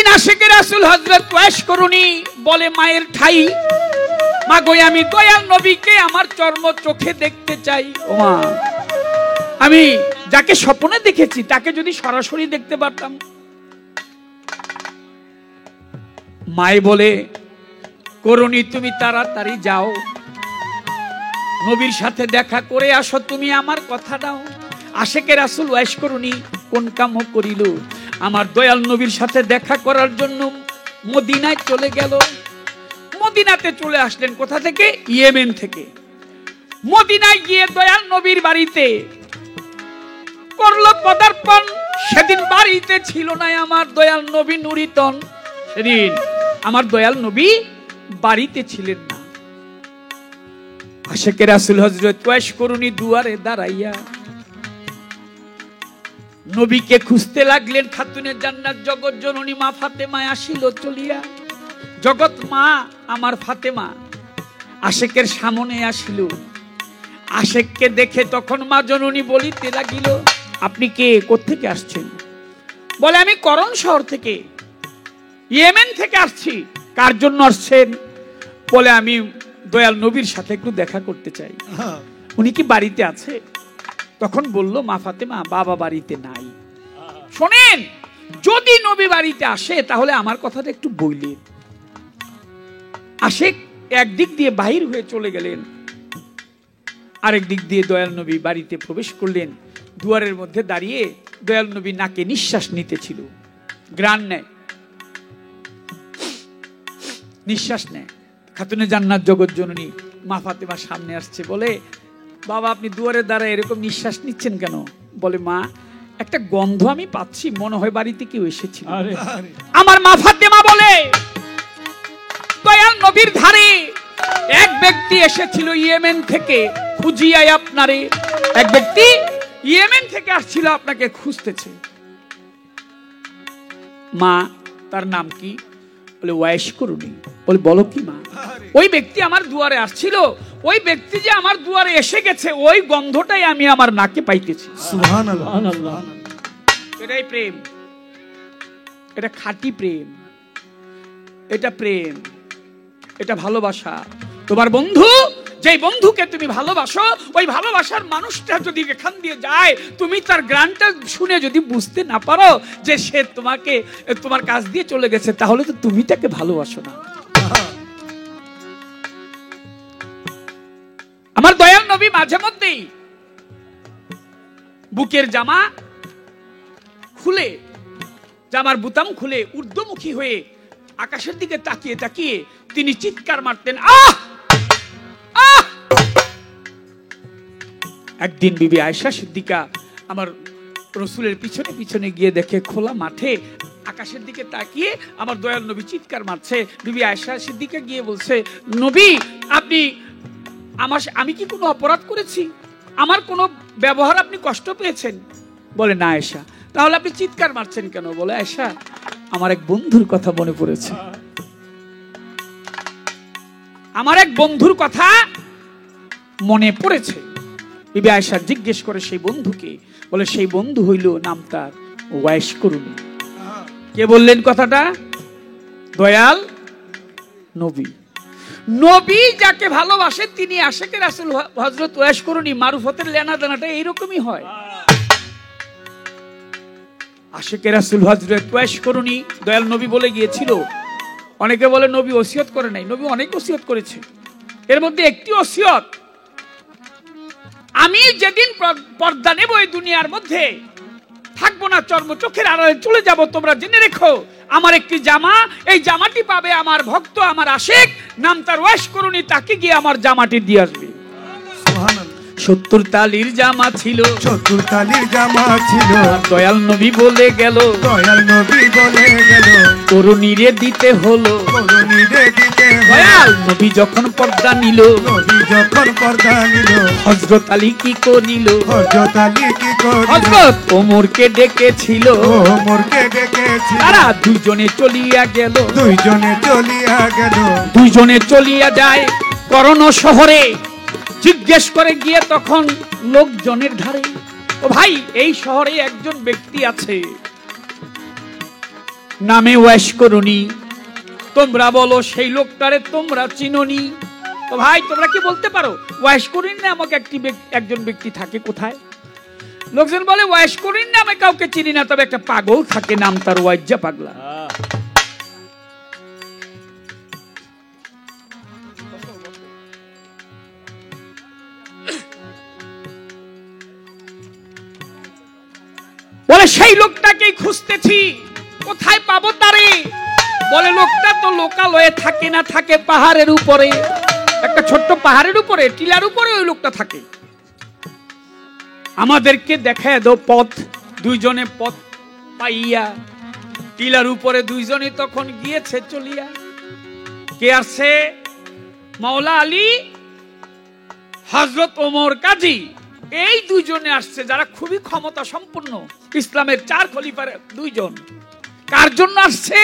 একদিন আশিকে রাসূল হযরত ওয়াইস করুনি বলে, মায়ের ঠাই, মা গো আমি দয়াল নবীকে আমার চর্ম চোখে দেখতে চাই। ও মা, আমি যাকে স্বপ্নে দেখেছি তাকে যদি সরাসরি দেখতে পারতাম। মাই বলে, করুনি তুমি তাড়াতাড়ি যাও, নবীর সাথে দেখা করে আসো, তুমি আমার কথা দাও। আশিকে রাসূল ওয়াইস করুনি কোন কাম করিল, আমার দয়াল নবীর সাথে দেখা করার জন্য মদিনায় চলে গেল। মদিনাতে চলে আসলেন কোথা থেকে? ইয়েমেন থেকে। মদিনায় গিয়ে দয়াল নবীর বাড়িতে করল পদার্পণ। সেদিন বাড়িতে ছিল না আমার দয়াল নবী নুরিতন, সেদিন আমার দয়াল নবী বাড়িতে ছিলেন না। আশিকে রাসূল হযরত ওয়াইস করুনি দুয়ারে দাঁড়াইয়া নবীকে খুঁজতে লাগলেন। খাতুনে জান্নাত জগৎ জননী মা ফাতেমা আসিল চলিয়া। জগৎ মা আমার ফাতেমা আশিকের সামনে আসিল। আশিককে দেখে তখন মা জননী বলিতে লাগিল, আপনি কে, কোত্থেকে আসছেন? বলে, আমি করণ শহর থেকে, ইয়েমেন থেকে আসছি। কার জন্য আসছেন? বলে, আমি দয়াল নবীর সাথে একটু দেখা করতে চাই। উনি কি বাড়িতে আছে? তখন বলল মা ফাতেমা, বাবা বাড়িতে নাই। শোনেন, যদি নবী বাড়িতে আসে তাহলে আমার কথাটা একটু বললেন। আশিক একদিক দিয়ে বাহির হয়ে চলে গেলেন, আরেক দিক দিয়ে দয়াল নবী বাড়িতে প্রবেশ করলেন। দুয়ারের মধ্যে দাঁড়িয়ে দয়াল নবী নাকে নিঃশ্বাস নিতেছিল, গ্রাণ নেয়, নিঃশ্বাস নেয়। খাতুনে জান্নাত জগৎ জননী মা ফাতেমা সামনে আসছে, বলে, বাবা আপনি দুয়ারে দাঁড়ায় এরকম নিঃশ্বাস নিচ্ছেন কেন? বলে, মা একটা গন্ধ আমি পাচ্ছি, মনে হয় বাড়িতে কেউ এসেছিল। আমার মা ফাতেমা বলে, দয়াল নবীর ধারে এক ব্যক্তি এসেছিল ইয়েমেন থেকে, খুঁজিয়ায় আপনারে। এক ব্যক্তি ইয়েমেন থেকে আসছিল, আপনাকে খুঁজতেছে। মা, তার নাম কি? বলে, ওয়াইস করুনি। বলে, বলো কি মা? ওই ব্যক্তি আমার দুয়ারে আসছিল, ওই ব্যক্তি যে আমার দুয়ারে এসে গেছে, ওই গন্ধটাই আমি আমার নাকে পাইতেছি। সুবহানাল্লাহ। এটাই প্রেম, এটা খাঁটি প্রেম, এটা প্রেম, এটা ভালোবাসা। তোমার বন্ধু, যেই বন্ধুকে তুমি ভালোবাসো, ওই ভালোবাসার মানুষটা যদি এখান দিয়ে যায়, তুমি তার গ্রানটা শুনে যদি বুঝতে না পারো যে সে তোমাকে তোমার কাছ দিয়ে চলে গেছে, তাহলে তো তুমি তাকে ভালোবাসো না। আমার দয়াল নবী মাঝে মধ্যেই বুকের জামা খুলে, জামার বুতাম খুলে ঊর্ধ্বমুখী হয়ে আকাশের দিকে তাকিয়ে তাকিয়ে তিনি চিৎকার মারতেন, আহ আহ। একদিন বিবি আয়েশা সিদ্দিকা আমার রাসূলের পিছনে পিছনে গিয়ে দেখে খোলা মাঠে আকাশের দিকে তাকিয়ে আমার দয়াল নবী চিৎকার মারছে। বিবি আয়েশা সিদ্দিকা গিয়ে বলছে, নবী আপনি আমি কি কোনো অপরাধ করেছি? আমার কোনো ব্যবহার আপনি কষ্ট পেয়েছেন? বলে, না আয়েশা। তাহলে আপনি চিৎকার মারছেন কেন? বলে, আয়েশা আমার এক বন্ধুর কথা মনে পড়েছে, আমার এক বন্ধুর কথা মনে পড়েছে। বিবি আয়েশা জিজ্ঞেস করে, সেই বন্ধুকে? বলে, সেই বন্ধু হইল নাম তার ওয়াইস করুনি। কে বললেন কথাটা? দয়াল নবী। নবী যাকে ভালোবাসে তিনি আশিকে রাসূল হযরত ওয়াইস করুনি। মারুফতের লেনা দেনাটা এইরকমই হয়। আশিকে রাসূল হযরত ওয়াইস করুনি দয়াল নবী বলে গিয়েছিল। অনেকে বলে নবী ওসিয়ত করে নাই, নবী অনেক ওসিয়ত করেছে। এর মধ্যে একটি ওসিয়ত, আমি যেদিন পর্দা নেব এই দুনিয়ার মধ্যে, থাকবো না, চর্ম চোখের আড়ালে চলে যাব, তোমরা জেনে রেখো আমার একটি জামা, এই জামাটি পাবে আমার ভক্ত, আমার আশিক, নাম তার ওয়াইস করুনি, তাকে গিয়ে আমার জামাটি দিয়ে আসবে। সুবহানাল্লাহ। 70 তালির জামা ছিল, 70 তালির জামা ছিল, দয়াল নবী বলে গেল, দয়াল নবী বলে গেল, করুণীরে দিতে হলো, করুণীরে দিতে হলো। দয়াল নবী যখন পর্দা নিল, নবী যখন পর্দা নিল, হযরত আলী কি করিল, হযরত আলী কি করিল, হযরত ওমরকে ডেকেছিল, ওমরকে ডেকেছিল। তারা দুইজনে চলিয়া গেল, দুইজনে চলিয়া গেল, দুইজনে চলিয়া যায় করণ শহরে। জিজ্ঞেস করে গিয়ে তখন লোকজনের ধারে, ও ভাই এই শহরে একজন ব্যক্তি আছে, নামে ওয়াশ করুনি, তোমরা বলো সেই লোকটারে তোমরা চিনোনি। তো ভাই তোমরা কি বলতে পারো ওয়াশ করিন নামক একজন ব্যক্তি থাকে কোথায়? লোকজন বলে ওয়াশ করিন নামে কাউকে চিনি না, তবে একটা পাগল থাকে, নাম তার ওয়াজ্জা পাগলা। বলে সেই লোকটাকেই খুঁজতেছি, কোথায় পাবো তারে? বলে লোকটা তো লোকালয়ে থাকে না, থাকে পাহাড়ের উপরে, একটা ছোট্ট পাহাড়ের উপরে, টিলার উপরে ওই লোকটা থাকে। আমাদেরকে দেখায় দাও পথ। দুইজনে পথ পাইয়া টিলার উপরে দুইজনে তখন গিয়েছে চলিয়া। কে আসছে? মাওলা আলী, হযরত ওমর কাজী, এই দুইজনে আসছে যারা খুবই ক্ষমতা সম্পন্ন, ইসলামের 4 খলিফার দুইজন। কার জন্য আসছে?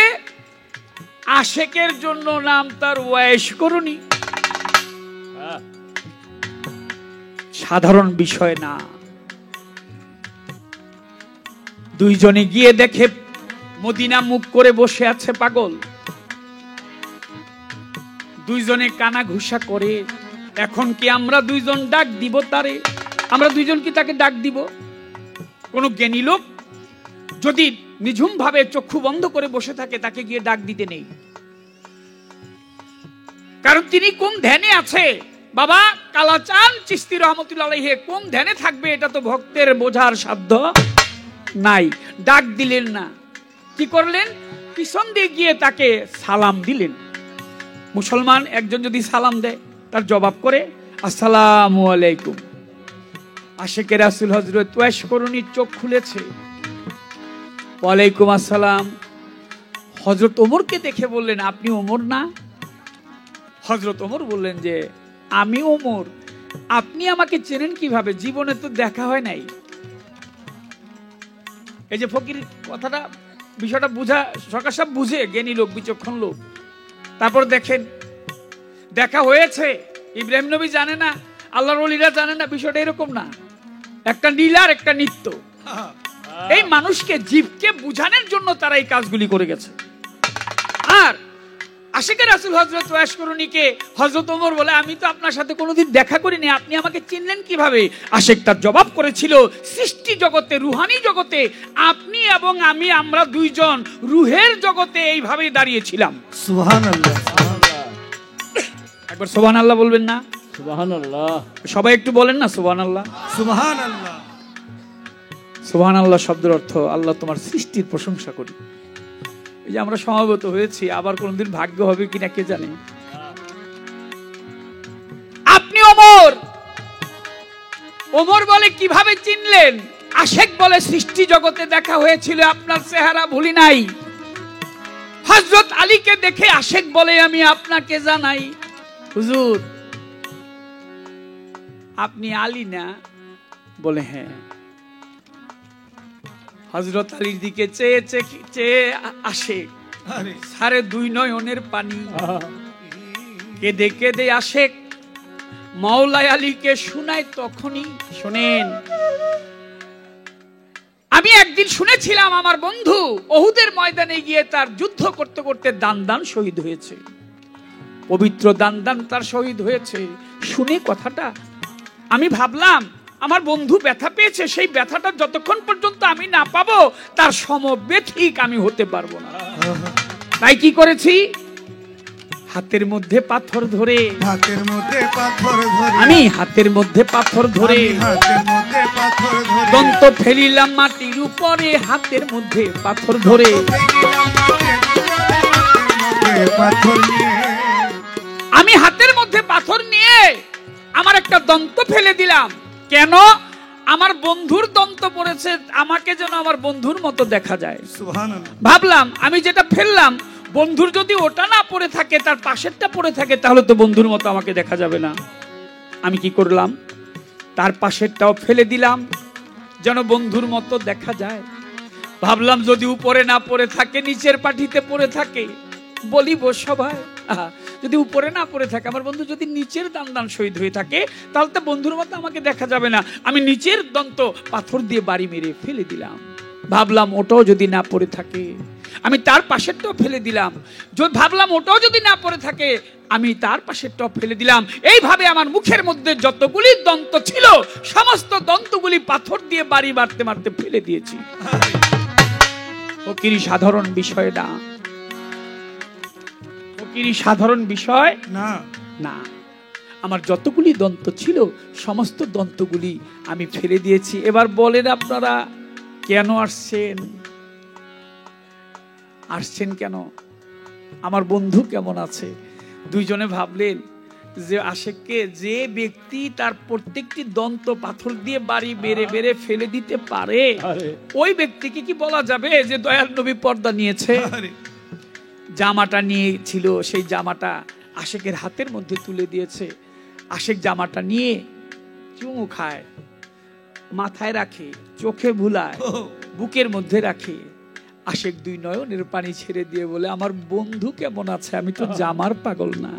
আশেকের জন্য, নাম তার ওয়াইশ করুনি। সাধারণ বিষয় না। দুইজনে গিয়ে দেখে মদিনা মুখ করে বসে আছে পাগল। দুইজনে কানা ঘুষা করে। এখন কি আমরা দুইজন ডাক দিব তারে? আমরা দুইজন কি তাকে ডাক দিব? কোন জ্ঞানী লোক যদি নিঝুম ভাবে চক্ষু বন্ধ করে বসে থাকে, তাকে গিয়ে ডাক দিতে নেই। কারণ তিনি কোন ধ্যানে আছে, বাবা কালাচাঁদ চিশতি রহমতুল্লাহ আলাইহি কোন ধ্যানে থাকবে, এটা তো ভক্তের বোঝার সাধ্য নাই। ডাক দিলেন না, কি করলেন? পিছন দিয়ে গিয়ে তাকে সালাম দিলেন। মুসলমান একজন যদি সালাম দেয়, তার জবাব করে আসসালামু আলাইকুম। আশেকে রাসূল হযরত ওয়াইশ করুনি চোখ খুলেছে, ওয়ালাইকুম আসসালাম। হযরত ওমরকে দেখে বললেন, আপনি ওমর না? হযরত ওমর বললেন যে আমি ওমর। আপনি আমাকে চেনেন কিভাবে? জীবনে তো দেখা হয় নাই। এই যে ফকির কথাটা, বিষয়টা বুঝা সরকার সাহেব বুঝে, জ্ঞানী লোক, বিচক্ষণ লোক। তারপর দেখেন দেখা হয়েছে, ইব্রাহিম নবী জানে না, আল্লাহর ওলিরা জানে না, বিষয়টা এরকম না। একটা নীলার একটা নিত্য, এই মানুষকে জীবকে বুঝানোর জন্য তারা এই কাজগুলি করে গেছে। আর আশিকে রাসূল হযরত ওয়াইশ করুনিকে হযরত ওমর বলে, আমি তো আপনার সাথে কোনোদিন দেখা করিনি, আপনি আমাকে চিনলেন কিভাবে? আশিক তার জবাব করেছিল, সৃষ্টি জগতে, রুহানি জগতে আপনি এবং আমি, আমরা দুইজন রুহের জগতে এইভাবেই দাঁড়িয়েছিলাম। সুবহানাল্লাহ। একবার সুবহানাল্লাহ বলবেন না? সুবহানাল্লাহ। সবাই একটু বলেন না সুবহানাল্লাহ। সুবহানাল্লাহ। সুবহানাল্লাহ শব্দের অর্থ আল্লাহ তোমার সৃষ্টির প্রশংসা করি। এই যে আমরা সমাবেত হয়েছি, আবার কোনদিন ভাগ্য হবে কিনা কে জানে। আপনি ওমর। ওমর বলে কিভাবে চিনলেন? আশেক বলে সৃষ্টি জগতে দেখা হয়েছিল, আপনার চেহারা ভুলি নাই। হযরত আলীকে দেখে আশেক বলে, আমি আপনাকে জানাই। হুজুর আপনি আলী না? বলে হ্যাঁ। হযরত আলীর দিকে চেয়ে চেয়ে আসে, সাড়ে 2 নয়নের পানি, কেঁদে কেঁদে আসে মাওলা আলীকে শুনায়। তখনই শোনেন, আমি একদিন শুনেছিলাম আমার বন্ধু ওহুদের ময়দানে গিয়ে তার যুদ্ধ করতে করতে দান শহীদ হয়েছে, পবিত্র দান তার শহীদ হয়েছে। শুনে কথাটা আমি ভাবলাম, আমার বন্ধু ব্যথা পেয়েছে, সেই ব্যথাটা যতক্ষণ পর্যন্ত আমি না পাবো, তার সমব্যথিক আমি হতে পারবো না। তাই কি করেছি? হাতের মধ্যে পাথর ধরে, হাতের মধ্যে পাথর ধরে, আমি হাতের মধ্যে পাথর ধরে, হাতের মধ্যে পাথর ধরে, দন্ত ফেলিলাম মাটির উপরে, হাতের মধ্যে পাথর ধরে। পাথর নিয়ে, আমি হাতের মধ্যে পাথর নিয়ে আমার একটা দন্ত ফেলে দিলাম। কেন? আমার বন্ধুর দন্ত পড়েছে, আমাকে যেন আমার বন্ধুর মতো দেখা যায়। সুবহানাল্লাহ। ভাবলাম আমি যেটা ফেললাম, বন্ধুর যদি ওটা না পড়ে থাকে, তার পাশেরটা পড়ে থাকে, তাহলে তো বন্ধুর মতো আমাকে দেখা যাবে না। আমি কি করলাম? তার পাশেরটাও ফেলে দিলাম, যেন বন্ধুর মতো দেখা যায়। ভাবলাম যদি উপরে না পড়ে থাকে, নিচের পাটিতে পড়ে থাকে, বলিব সবাই। যদি উপরে না পড়ে থাকে, আমার বন্ধু যদি নিচের দান শহীদ হয়ে থাকে, তাহলে তো বন্ধুর মতো আমাকে দেখা যাবে না। আমি নিচের দন্ত পাথর দিয়ে বাড়ি মেরে ফেলে দিলাম। ভাবলাম ওটাও যদি না পড়ে থাকে, আমি তার পাশেরটাও ফেলে দিলাম। ভাবলাম ওটাও যদি না পড়ে থাকে, আমি তার পাশেরটাও ফেলে দিলাম। এইভাবে আমার মুখের মধ্যে যতগুলি দন্ত ছিল সমস্ত দন্তগুলি পাথর দিয়ে বাড়ি মারতে মারতে ফেলে দিয়েছি। ফকিরি সাধারণ বিষয় না, ফকিরি সাধারণ বিষয় না না। আমার যতগুলি দন্ত ছিল সমস্ত দন্তগুলি আমি ফেলে দিয়েছি। এবার বলেন আপনারা কেন আসছেন? আসছেন কেন? আমার বন্ধু কেমন আছে? দুইজনে ভাবলেন যে আশেককে যে ব্যক্তি তার প্রত্যেকটি দন্ত পাথর দিয়ে বাড়ি বেড়ে বেড়ে ফেলে দিতে পারে, ওই ব্যক্তিকে কি বলা যাবে যে দয়াল নবী পর্দা নিয়েছে? জামাটা নিয়েছিল, সেই জামাটা আশেকের হাতের মধ্যে তুলে দিয়েছে। আশেক জামাটা নিয়ে চুমু খায়, মাথায় রাখে, চোখে ভুলায়, বুকের মধ্যে রাখে। আশেক দুই নয়নের পানি ছেড়ে দিয়ে বলে, আমার বন্ধু কেমন আছে? আমি তো জামার পাগল না,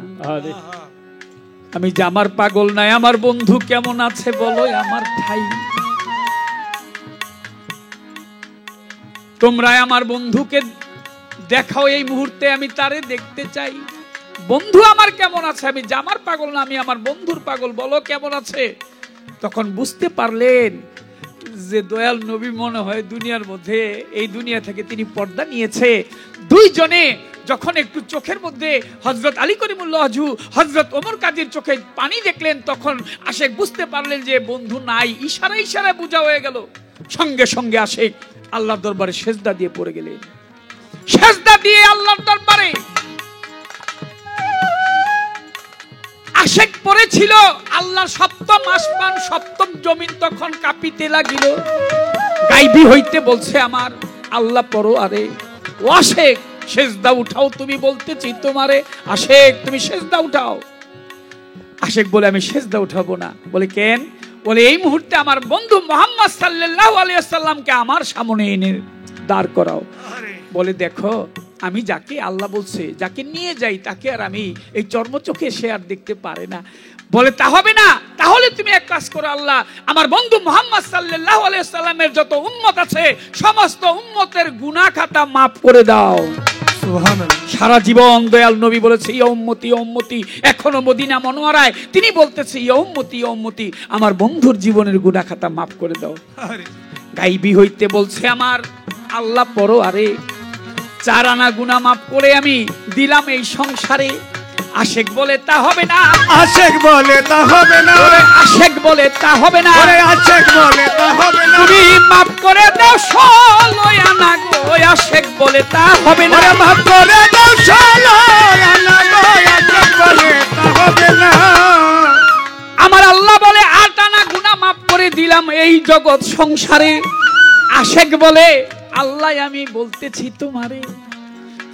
আমি জামার পাগল নাই, আমার বন্ধু কেমন আছে বলো আমার ঠাই। তোমরা আমার বন্ধুকে দেখাও এই মুহূর্তে, আমি তারে দেখতে চাই। বন্ধু আমার কেমন আছে? আমি জামার পাগল না, আমি আমার বন্ধুর পাগল, বলো কেমন আছে। তখন বুঝতে পারলেন যে দয়াল নবী মনে হয় দুনিয়ার মধ্যে, এই দুনিয়া থেকে তিনি পর্দা নিয়েছে। দুইজনে যখন একটু চোখের মধ্যে হযরত আলী করিমুল্লাহ ওয়াজহু, হযরত ওমর কাজীর চোখে পানি দেখলেন, তখন আশেক বুঝতে পারলেন যে বন্ধু নাই। ইশারায় ইশারায় বোঝা হয়ে গেল। সঙ্গে সঙ্গে আশেক আল্লাহর দরবারে সেজদা দিয়ে পড়ে গেলেন। সেজদা দিয়ে আল্লাহর দরবারে আশেক পড়েছিল। আল্লাহর সপ্তম আসমান সপ্তম জমিন তখন কাঁপিতে লাগিল। গায়বী হইতে বলছে, আমার আল্লাহ পড়ো। আরে ও আশেক, সেজদা উঠাও, তুমি বলতেছি তোমারে। আশেক তুমি সেজদা উঠাও। আশেক বলে, আমি সেজদা উঠাবো না। বলে কেন? বলে এই মুহূর্তে আমার বন্ধু মুহাম্মদ সাল্লাল্লাহু আলাইহি ওয়াসাল্লামকে আমার সামনে এনে দাঁড় করাও। বলে দেখো, আমি যাকে আল্লাহ বলছে যাকে নিয়ে যাই তাকে আর আমি এই চর্মচোখে সে আর দেখতে পারে না। বলে তা হবে না, তাহলে তুমি এক কাজ করো, আল্লাহ আমার বন্ধু মুহাম্মদ সাল্লাল্লাহু আলাইহি ওয়াসাল্লামের যত উম্মত আছে সমস্ত উম্মতের গুনাহ খাতা মাফ করে দাও। সুবহানাল্লাহ। সারা জীবন দয়াল নবী বলেছে ইয়া উম্মতি ইয়া উম্মতি। এখনো মদিনা মনোয়ারায় তিনি বলতেছে ইয়া উম্মতি ইয়া উম্মতি, আমার বন্ধুর জীবনের গুনাহ খাতা মাফ করে দাও। গায়বী হইতে বলছে, আমার আল্লাহ পড়ো। আরে 4 আনা গুনাহ মাফ করে আমি দিলাম এই সংসারে। আশেক বলে তা হবে না। আশেক বলে তা হবে না। আশেক বলে তা হবে না। আশেক বলে তা হবে না। তুমি মাফ করে দাও 16 আনা গো। আশেক বলে তা হবে না। মাফ করে দাও 16 আনা গো। আশেক বলে তা হবে না। আমার আল্লাহ বলে 8 আনা গুনাহ মাফ করে দিলাম এই জগৎ সংসারে। আশেক বলে, আল্লাহ আমি বলতেছি তোমারে,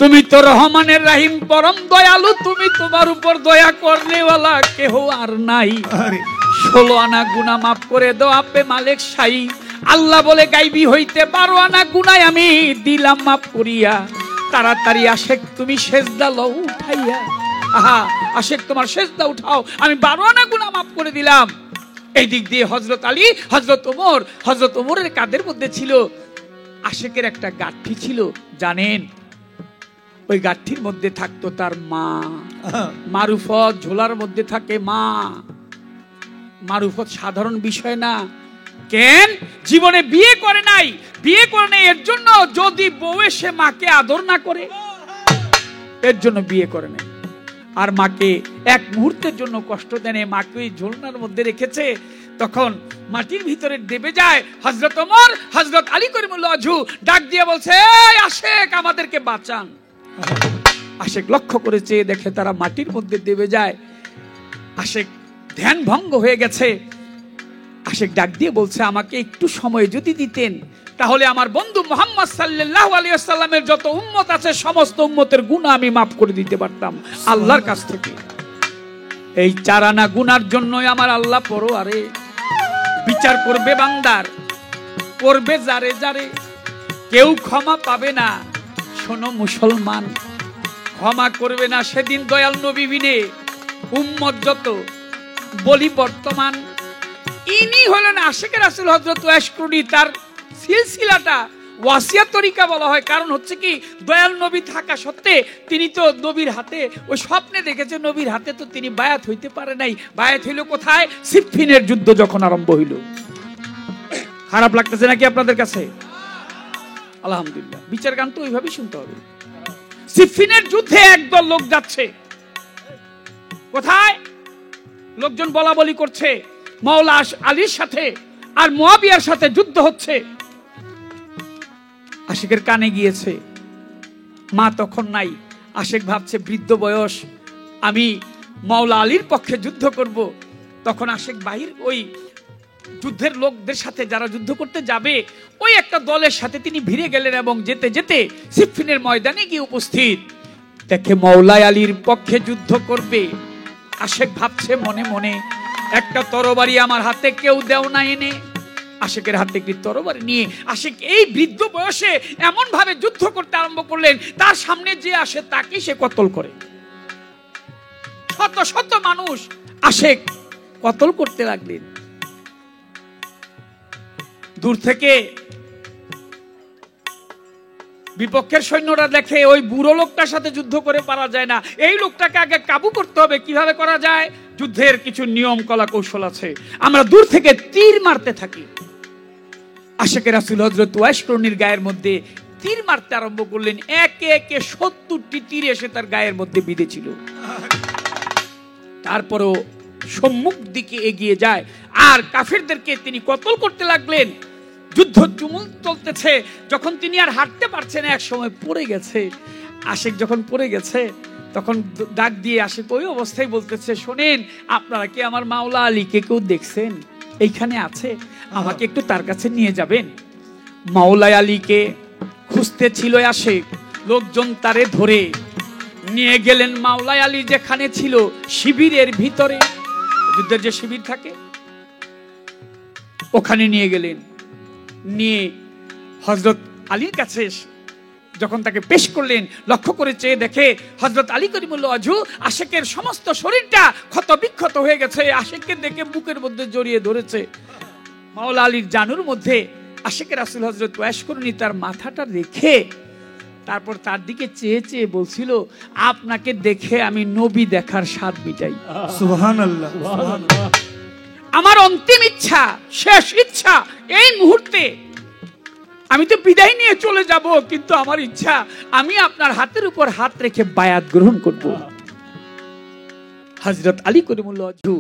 তুমি তো রহমানের রহিম পরম দয়ালু, তুমি তোমার উপর দয়া করনেওয়ালা কেহ আর নাই। 16 আনা গুনাহ মাফ করে দাও আপে মালিক শাই। আল্লাহ বলে গায়বী হইতে 12 আনা গুনাহ আমি দিলাম মাফ করিয়া। তাড়াতাড়ি আশেক তুমি সেজদা লও উঠাইয়া। আহা আশেক তোমার সেজদা উঠাও, আমি 12 আনা গুনাহ মাফ করে দিলাম। এই দিক দিয়ে হযরত আলী, হযরত ওমর, হযরত ওমরের কাঁধের মধ্যে ছিল আশেকের একটা গাঁঠি ছিল। জানেন ওই গাঁঠির মধ্যে থাকতো তার মা। মারুফত ঝোলার মধ্যে থাকে মা। মারুফত সাধারণ বিষয় না। কেন? জীবনে বিয়ে করে নাই, বিয়ে করে নাই এর জন্য যদি বউ এসে মাকে আদর না করে, এর জন্য বিয়ে করে নাই। আর মাকে এক মুহূর্তের জন্য কষ্ট দেনে, মাকে ওই ঝোলনার মধ্যে রেখেছে। তখন মাটির ভিতরে দেবে যায় হযরত ওমর, হযরত আলী করিমুল্লাহ ওয়াজহু ডাক দিয়ে বলছে, এই আশেক আমাদেরকে বাঁচান। আশেক লক্ষ্য করে চেয়ে দেখে তারা মাটির মধ্যে দেবে যায়। আশেক ধ্যান ভঙ্গ হয়ে গেছে। আশেক ডাক দিয়ে বলছে, আমাকে একটু সময় যদি দিতেন তাহলে আমার বন্ধু মুহাম্মদ সাল্লাল্লাহু আলাইহি ওয়াসাল্লামের যত উম্মত আছে সমস্ত উম্মতের গুনাহ আমি মাফ করে দিতে পারতাম আল্লাহর কাছ থেকে। এই 4 আনা গুনার জন্যই আমার আল্লাহ পড়ো। আরে বিচার করবে বান্দার, করবে যারে যারে, কেউ ক্ষমা পাবে না। শোনো মুসলমান, ক্ষমা করবে না সেদিন দয়াল নবী বিনে উম্মত যত। বলি বর্তমান ইনি হলেন আশিকে রাসূল হযরত ওয়াইস করণী। তার সিলসিলাটা ওয়াসিয়াত তরিকা বলা হয়, কারণ হচ্ছে কি দয়াল নবী থাকা সত্ত্বে তিনি তো নবীর হাতে ওই স্বপ্নে দেখেছে নবীর হাতে তো তিনি বায়াত হইতে পারে নাই। বায়াত হইল কোথায়? সিফফিনের যুদ্ধ যখন আরম্ভ হইল। খারাপ লাগতেছে নাকি আপনাদের কাছে? আলহামদুলিল্লাহ, বিচার গান তো ওইভাবেই শুনতে হবে। সিফফিনের যুদ্ধে একদল লোক যাচ্ছে, কোথায়? লোকজন বলা বলি করছে মাওলা আলীর সাথে আর মুয়াবিয়ার সাথে যুদ্ধ হচ্ছে। আশিকের কানে গিয়েছে, মা তখন নাই। আশিক ভাবছে বৃদ্ধ বয়স, আমি মাওলা আলীর পক্ষে যুদ্ধ করব। তখন আশিক বাহির ওই যুদ্ধের লোকদের সাথে যারা যুদ্ধ করতে যাবে ওই একটা দলের সাথে তিনি ভিড়ে গেলেন এবং যেতে যেতে সিফফিনের ময়দানে গিয়ে উপস্থিত দেখে মাওলা আলীর পক্ষে যুদ্ধ করবে। আশিক ভাবছে মনে মনে, একটা তরবারি আমার হাতে কেউ দেও না এনে। আশিকের হাতে একটি তরবারি নিয়ে আশিক এই বৃদ্ধ বয়সে এমন ভাবে যুদ্ধ করতে আরম্ভ করলেন, তার সামনে যে আসে তাকে সে কতল করে। শত শত মানুষ আশিক কতল করতে লাগলেন। দূর থেকে বিপক্ষের সৈন্যরা দেখে ওই বুড়ো লোকটার সাথে যুদ্ধ করে পারা যায় না, এই লোকটাকে আগে কাবু করতে হবে। কিভাবে করা যায়? যুদ্ধের কিছু নিয়ম কলা কৌশল আছে। আমরা দূর থেকে তীর মারতে থাকি। আশিকে রাসূল হযরত ওয়াইস করণীর গায়ের মধ্যে তীর মারতে আরম্ভ করলেন। একে একে 70টি তীর এসে তার গায়ের মধ্যে বিঁধেছিল। তারপরও সম্মুখ দিকে এগিয়ে যায় আর কাফেরদেরকে তিনি কতল করতে লাগলেন। যুদ্ধ তুমুল চলতেছে। যখন তিনি আর হাঁটতে পারছেন, এক সময় পড়ে গেছে। আশিক যখন পড়ে গেছে তখন ডাক দিয়ে আশিক ওই অবস্থায় বলতেছে, শোনেন, আপনারা কি আমার মাওলা আলীকে কেউ দেখছেন? এইখানে আছে, আমাকে একটু তার কাছে নিয়ে যাবেন। মাওলা আলীকে খুঁজতে ছিল আশিক, লোকজন তারে ধরে নিয়ে গেলেন মাওলা আলী যেখানে ছিল শিবিরের ভিতরে, যুদ্ধের যে শিবির থাকে ওখানে নিয়ে গেলেন। নিয়ে হযরত আলীর কাছে যখন তাকে পেশ করলেন, লক্ষ্য করে চেয়ে দেখে হযরত আলী করিমুল্লাহ ওয়াজহু আশিকের সমস্ত শরীরটা ক্ষত বিক্ষত হয়ে গেছে। আশিককে দেখে বুকের মধ্যে জড়িয়ে ধরেছে। মাওলা আলীর জানুর মধ্যে আশিকের রাসূল হযরত ওয়াইস করণী তার মাথাটা রেখে তারপর তার দিকে চেয়ে চেয়ে বলছিল, আপনাকে দেখে আমি নবী দেখার স্বাদ মিটাই। সুবহানাল্লাহ। আমার অন্তিম ইচ্ছা, শেষ ইচ্ছা, এই মুহূর্তে আমি তো বিদায় নিয়ে চলে যাব, কিন্তু আমার ইচ্ছা আমি আপনার হাতের উপর হাত রেখে বায়াত গ্রহণ করব। হযরত আলী করিমুল্লাহ ওয়াজহু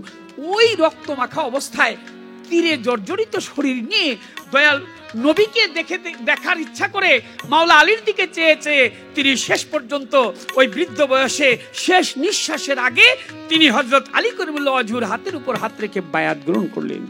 ওই রক্ত মাখা অবস্থায় তীরে জর্জরিত শরীর নিয়ে দয়াল নবীকে দেখার ইচ্ছা করে মাওলা আলীর দিকে চেয়ে চেয়ে তিনি শেষ পর্যন্ত ওই বৃদ্ধ বয়সে শেষ নিঃশ্বাসের আগে তিনি হযরত আলী করিমুল্লাহ ওয়াজহুর হাতের উপর হাত রেখে বায়াত গ্রহণ করলেন।